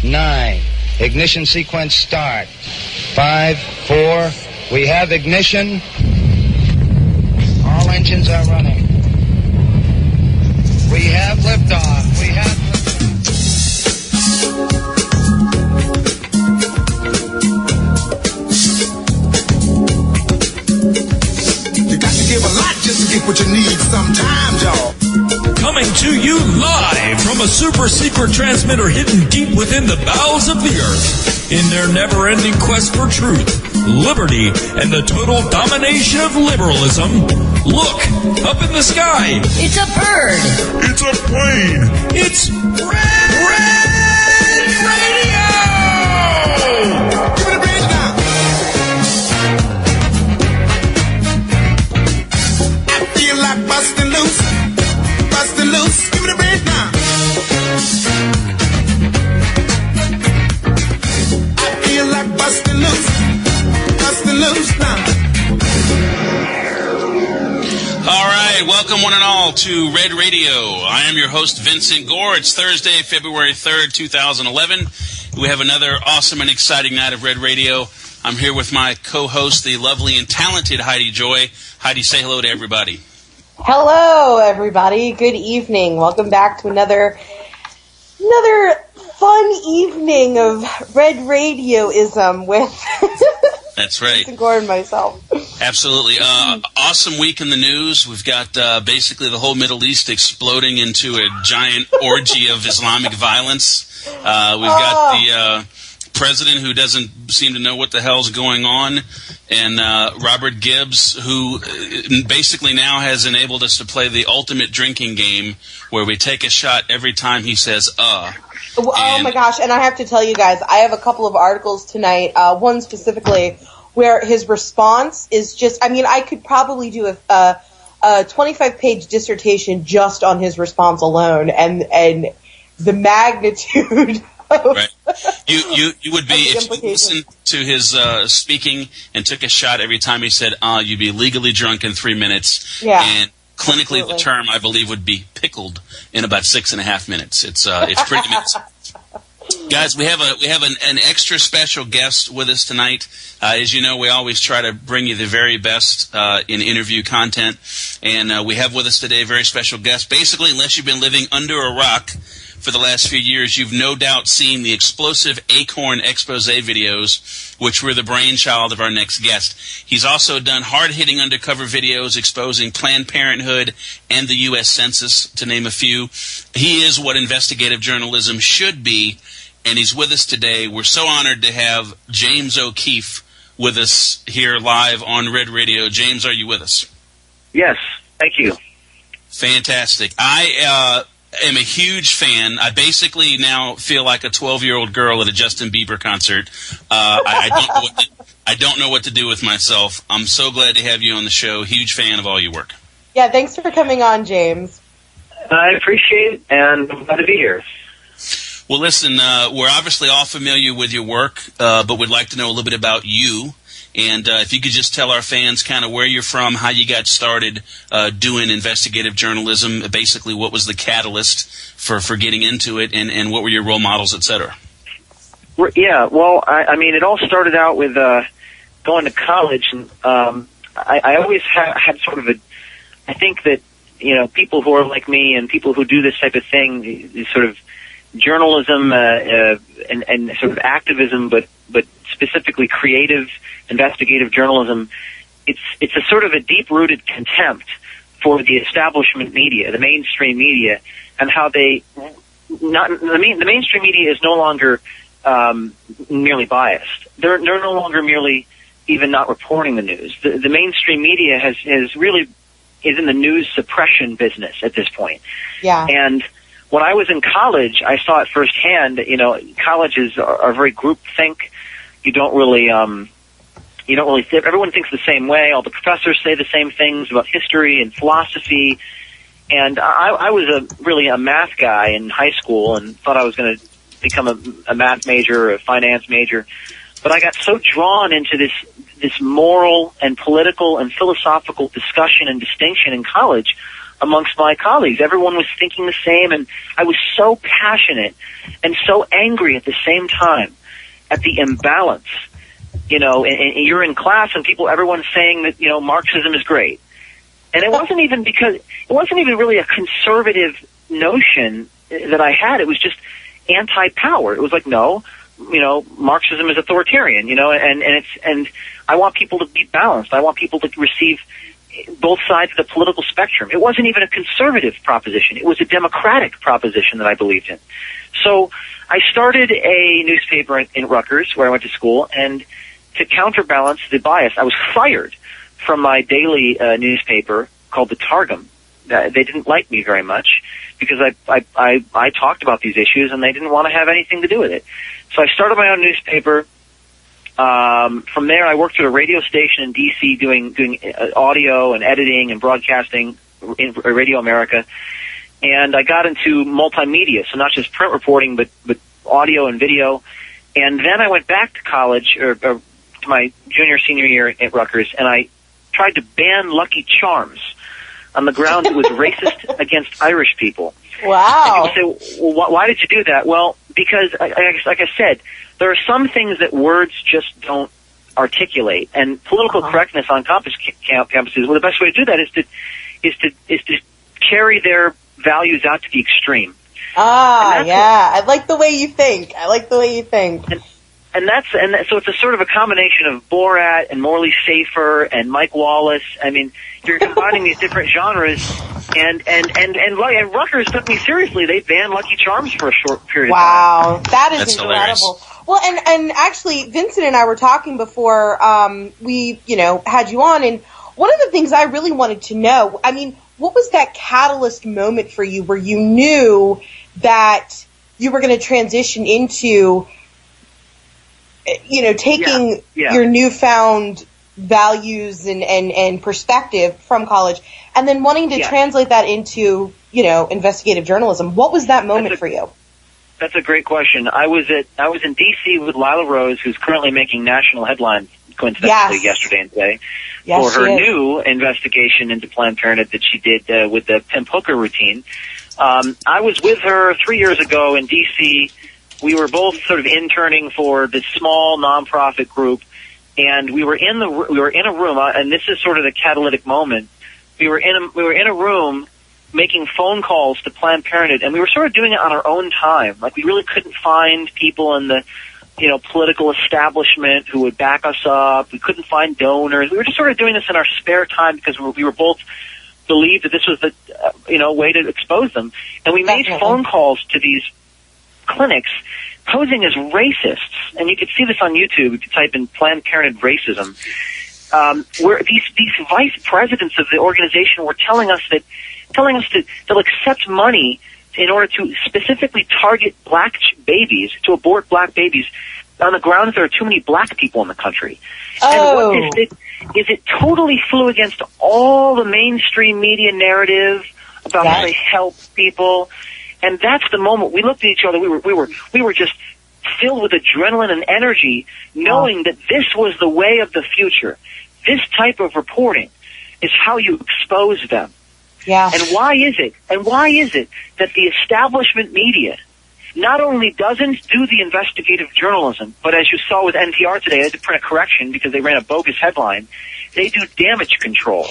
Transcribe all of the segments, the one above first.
9. Ignition sequence start. 5, 4. We have ignition. All engines are running. We have liftoff. We have liftoff. You got to give a lot just to get what you need sometimes, y'all. Coming to you live from a super secret transmitter hidden deep within the bowels of the earth in their never-ending quest for truth, liberty, and the total domination of liberalism. Look, up in the sky. It's a bird. It's a plane. It's Red Radio! Give it a bridge now. I feel like busting loose. Busting loose. Give it a bridge now. I feel like busting loose. Busting loose now. All right, welcome one and all to Red Radio. I am your host, Vincent Gore. It's Thursday, February 3rd, 2011. We have another awesome and exciting night of Red Radio. I'm here with my co-host, the lovely and talented Heidi Joy. Heidi, say hello to everybody. Hello, everybody. Good evening. Welcome back to another fun evening of Red Radioism with That's right. Gore and myself. Absolutely. Awesome week in the news. We've got basically the whole Middle East exploding into a giant orgy of Islamic violence. We've got the president who doesn't seem to know what the hell's going on, and Robert Gibbs, who basically now has enabled us to play the ultimate drinking game where we take a shot every time he says, Oh my gosh, and I have to tell you guys, I have a couple of articles tonight, one specifically where his response is just, I mean, I could probably do a 25-page dissertation just on his response alone, and the magnitude of right. You would be, if you listened to his speaking and took a shot every time he said, you'd be legally drunk in 3 minutes. Yeah. And clinically, absolutely. The term, I believe, would be pickled in about 6.5 minutes. It's pretty amazing. Guys, we have an extra special guest with us tonight. As you know, we always try to bring you the very best in interview content, and we have with us today a very special guest. Basically, unless you've been living under a rock for the last few years, you've no doubt seen the explosive Acorn expose videos, which were the brainchild of our next guest. He's also done hard-hitting undercover videos exposing Planned Parenthood and the U.S. Census, to name a few. He is what investigative journalism should be, and he's with us today. We're so honored to have James O'Keefe with us here live on Red Radio. James, are you with us? Yes, thank you. Fantastic. I am a huge fan. I basically now feel like a 12-year-old girl at a Justin Bieber concert. I don't know what to do with myself. I'm so glad to have you on the show. Huge fan of all your work. Yeah, thanks for coming on, James. I appreciate it, and I'm glad to be here. Well, listen, we're obviously all familiar with your work, but we'd like to know a little bit about you. And if you could just tell our fans kind of where you're from, how you got started doing investigative journalism, basically what was the catalyst for getting into it, and what were your role models, et cetera. Yeah, well, I mean, it all started out with going to college. And I always had sort of I think that, you know, people who are like me and people who do this type of thing, these sort of journalism and sort of activism, but specifically creative, investigative journalism, it's a sort of a deep-rooted contempt for the establishment media, the mainstream media, and how the mainstream media is no longer merely biased. They're no longer merely even not reporting the news. The mainstream media has really is in the news suppression business at this point. Yeah. And when I was in college, I saw it firsthand. You know, colleges are very groupthink. You don't really everyone thinks the same way. All the professors say the same things about history and philosophy. And I was really a math guy in high school and thought I was going to become a math major or a finance major. But I got so drawn into this moral and political and philosophical discussion and distinction in college amongst my colleagues. Everyone was thinking the same, and I was so passionate and so angry at the same time at the imbalance. And you're in class and everyone's saying that, Marxism is great. And it wasn't even really a conservative notion that I had. It was just anti-power. It was like, no, Marxism is authoritarian, and I want people to be balanced. I want people to receive both sides of the political spectrum. It wasn't even a conservative proposition. It was a democratic proposition that I believed in. So I started a newspaper in Rutgers, where I went to school, and to counterbalance the bias, I was fired from my daily newspaper called the Targum. They didn't like me very much because I talked about these issues, and they didn't want to have anything to do with it. So I started my own newspaper. From there, I worked at a radio station in D.C. doing audio and editing and broadcasting in Radio America, and I got into multimedia, so not just print reporting, but audio and video. And then I went back to college, or to my senior year at Rutgers, and I tried to ban Lucky Charms on the grounds it was racist against Irish people. Wow. And people say, well, why did you do that? Well, because, like I said, there are some things that words just don't articulate, and political correctness on campuses. Well, the best way to do that is to carry their values out to the extreme. I like the way you think. So it's a sort of a combination of Borat and Morley Safer and Mike Wallace. I mean, you're combining these different genres, and Rutgers took me seriously. They banned Lucky Charms for a short period of time. Wow, that's incredible. Hilarious. Well, and actually, Vincent and I were talking before we, had you on, and one of the things I really wanted to know, I mean, what was that catalyst moment for you where you knew that you were going to transition into, taking your newfound values and perspective from college and then wanting to translate that into, investigative journalism? What was that moment for you? That's a great question. I was in D.C. with Lila Rose, who's currently making national headlines, coincidentally, yesterday and today, for her new investigation into Planned Parenthood that she did with the pimp hooker routine. I was with her 3 years ago in D.C. We were both sort of interning for this small nonprofit group, and we were in a room, and this is sort of the catalytic moment. We were in a room making phone calls to Planned Parenthood, and we were sort of doing it on our own time. Like, we really couldn't find people in the, political establishment who would back us up. We couldn't find donors. We were just sort of doing this in our spare time because we were both believed that this was the, way to expose them. And we made phone calls to these clinics posing as racists. And you could see this on YouTube if you type in Planned Parenthood racism. Where these vice presidents of the organization were telling us that they'll accept money in order to specifically target black babies, to abort black babies, on the grounds there are too many black people in the country. Oh. And what this did is it totally flew against all the mainstream media narrative about how they help people. And that's the moment we looked at each other. We were just filled with adrenaline and energy, knowing that this was the way of the future. This type of reporting is how you expose them. Yeah. And why is it that the establishment media not only doesn't do the investigative journalism, but as you saw with NPR today, they had to print a correction because they ran a bogus headline. They do damage control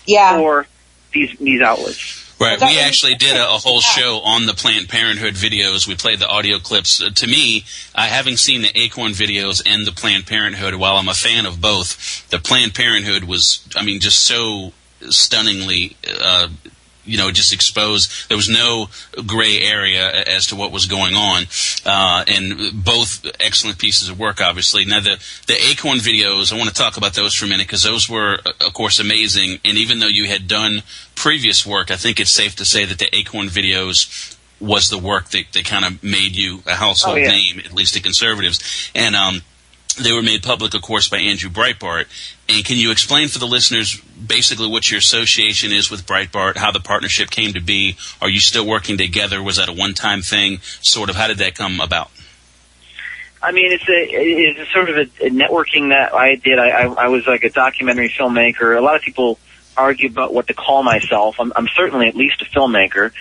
for these outlets. Right. We actually did a whole show on the Planned Parenthood videos. We played the audio clips. To me, having seen the Acorn videos and the Planned Parenthood, while I'm a fan of both, the Planned Parenthood was, just so stunningly, just exposed. There was no gray area as to what was going on, and both excellent pieces of work, obviously. Now, the Acorn videos, I want to talk about those for a minute because those were, of course, amazing. And even though you had done previous work, I think it's safe to say that the Acorn videos was the work that kind of made you a household name, at least to conservatives. And they were made public, of course, by Andrew Breitbart. And can you explain for the listeners basically what your association is with Breitbart, how the partnership came to be? Are you still working together? Was that a one-time thing? Sort of, how did that come about? It's sort of a networking that I did. I was like a documentary filmmaker. A lot of people argue about what to call myself. I'm certainly at least a filmmaker.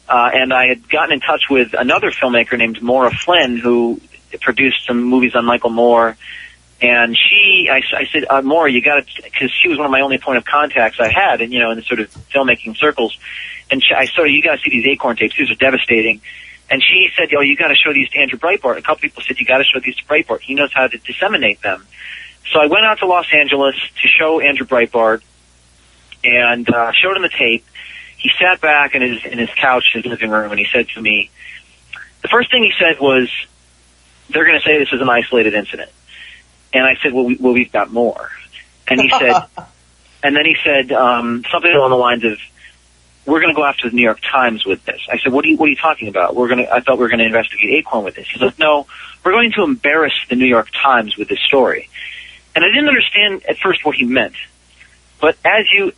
And I had gotten in touch with another filmmaker named Maura Flynn, who produced some movies on Michael Moore. And I said, Maura, you got to, because she was one of my only point of contacts I had, and in the sort of filmmaking circles. And I said, you got to see these Acorn tapes. These are devastating. And she said, you got to show these to Andrew Breitbart. A couple people said, you got to show these to Breitbart. He knows how to disseminate them. So I went out to Los Angeles to show Andrew Breitbart and showed him the tape. He sat back in his couch in his living room, and he said to me, the first thing he said was, they're going to say this is an isolated incident. And I said, well, we've got more. And he said, and then he said something along the lines of, we're going to go after the New York Times with this. I said, what are you talking about? I thought we were going to investigate Acorn with this. He said, no, we're going to embarrass the New York Times with this story. And I didn't understand at first what he meant. But as you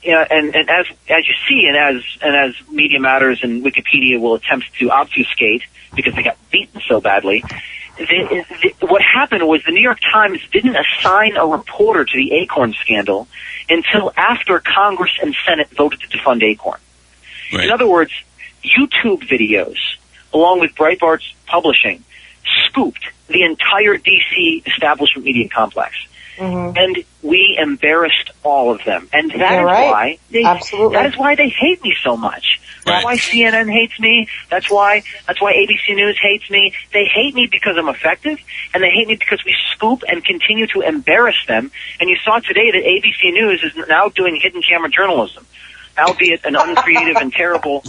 as you see, and as Media Matters and Wikipedia will attempt to obfuscate because they got beaten so badly, what happened was the New York Times didn't assign a reporter to the Acorn scandal until after Congress and Senate voted to defund Acorn. Right. In other words, YouTube videos, along with Breitbart's publishing, scooped the entire D.C. establishment media complex. Mm-hmm. And we embarrassed all of them. And that is why they hate me so much. That's why CNN hates me. That's why ABC News hates me. They hate me because I'm effective, and they hate me because we scoop and continue to embarrass them. And you saw today that ABC News is now doing hidden camera journalism, albeit an uncreative and terrible.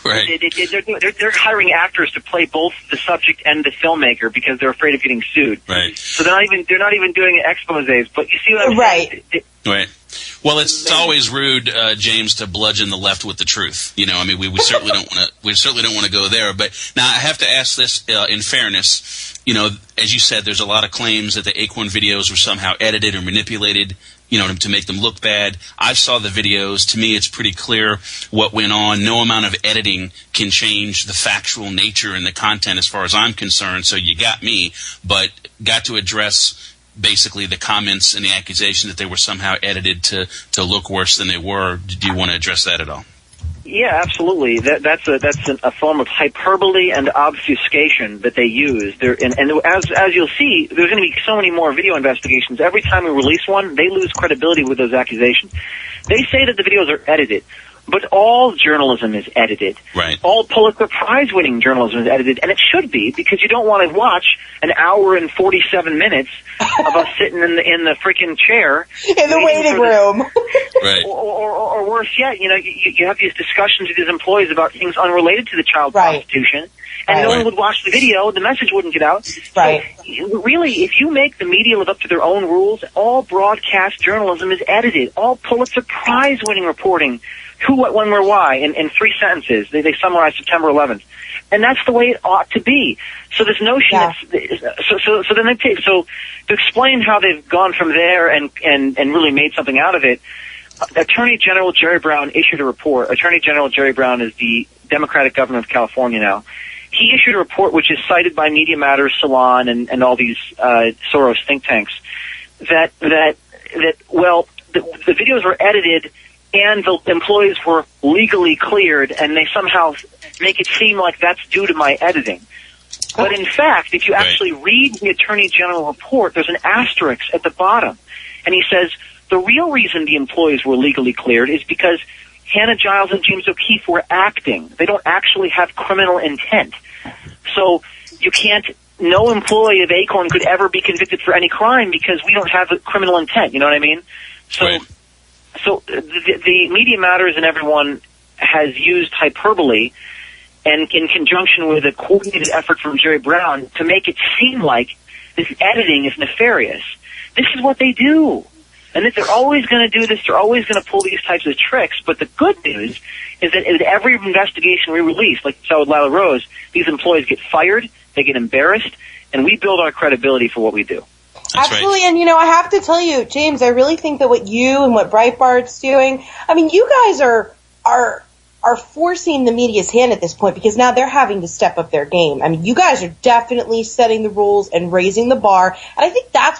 Right. They're hiring actors to play both the subject and the filmmaker because they're afraid of getting sued. Right. So they're not even doing exposés. But you see what I'm saying? Right. Well, it's always rude, James, to bludgeon the left with the truth. We certainly don't want to. We certainly don't want to go there. But now I have to ask this in fairness. As you said, there's a lot of claims that the Acorn videos were somehow edited or manipulated, to make them look bad. I saw the videos. To me, it's pretty clear what went on. No amount of editing can change the factual nature and the content as far as I'm concerned. So you got me, but got to address basically the comments and the accusation that they were somehow edited to look worse than they were. Do you want to address that at all? Yeah, absolutely. That's a form of hyperbole and obfuscation that they use. And as you'll see, there's going to be so many more video investigations. Every time we release one, they lose credibility with those accusations. They say that the videos are edited, but all journalism is edited. Right. All Pulitzer Prize-winning journalism is edited, and it should be, because you don't want to watch an hour and 47 minutes of us sitting in the freaking chair in the waiting room. Right. Or worse yet, you have these discussions with these employees about things unrelated to the child prostitution, and no one would watch the video, the message wouldn't get out. Right. So, really, if you make the media live up to their own rules, all broadcast journalism is edited. All Pulitzer Prize-winning reporting, who, what, when, where, why, in 3 sentences. They summarize September 11th. And that's the way it ought to be. So this notion so to explain how they've gone from there and really made something out of it, Attorney General Jerry Brown issued a report. Attorney General Jerry Brown is the Democratic governor of California now. He issued a report which is cited by Media Matters, Salon, and all these Soros think tanks, that the videos were edited and the employees were legally cleared, and they somehow make it seem like that's due to my editing. But in fact, if you actually read the Attorney General report, there's an asterisk at the bottom. And he says, the real reason the employees were legally cleared is because Hannah Giles and James O'Keefe were acting. They don't actually have criminal intent. So you can't, no employee of Acorn could ever be convicted for any crime because we don't have a criminal intent. You know what I mean? So the Media Matters and everyone has used hyperbole and in conjunction with a coordinated effort from Jerry Brown to make it seem like this editing is nefarious. This is what they do. And that they're always going to do this, they're always going to pull these types of tricks. But the good news is that in every investigation we release, like you saw with Lila Rose, these employees get fired, they get embarrassed, and we build our credibility for what we do. That's Absolutely, right. And I have to tell you, James, I really think that what you and what Breitbart's doing, you guys are forcing the media's hand at this point because now they're having to step up their game. You guys are definitely setting the rules and raising the bar, and I think that's